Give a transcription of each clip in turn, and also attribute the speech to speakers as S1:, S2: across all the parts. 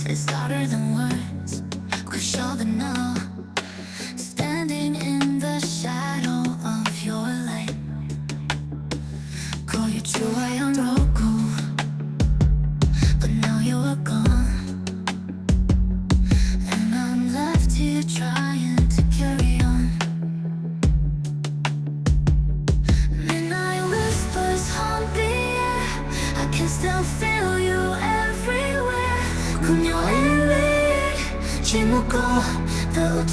S1: is louder than words. Kushaldana, standing in the shadow of your light. Call you txhua on Roku, but now you are gone, and I'm left here trying to carry on. Midnight whispers haunt the air. I can still feel you everywhere. leeg, the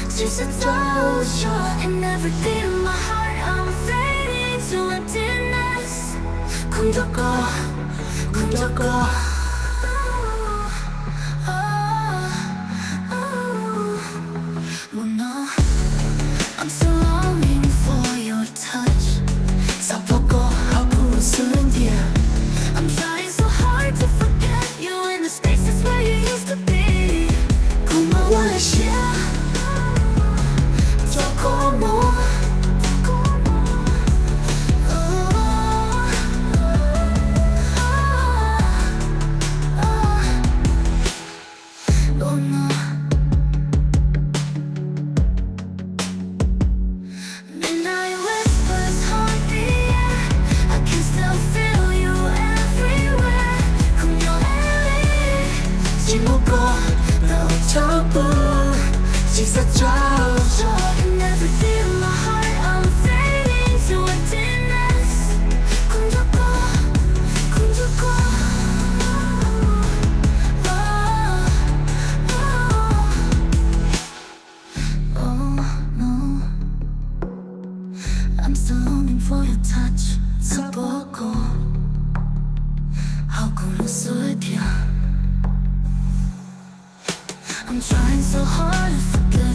S1: Tsis and everything in my heart. I'm fading to emptiness. I'm still longing for your touch. I'm trying so hard to forget you in the spaces where you used to be. Oh no. Midnight whispers haunt the air. I can still feel you everywhere. And everything in my heart. I'm fading to emptiness. Oh no, I'm still longing for your touch. I'm trying so hard to forget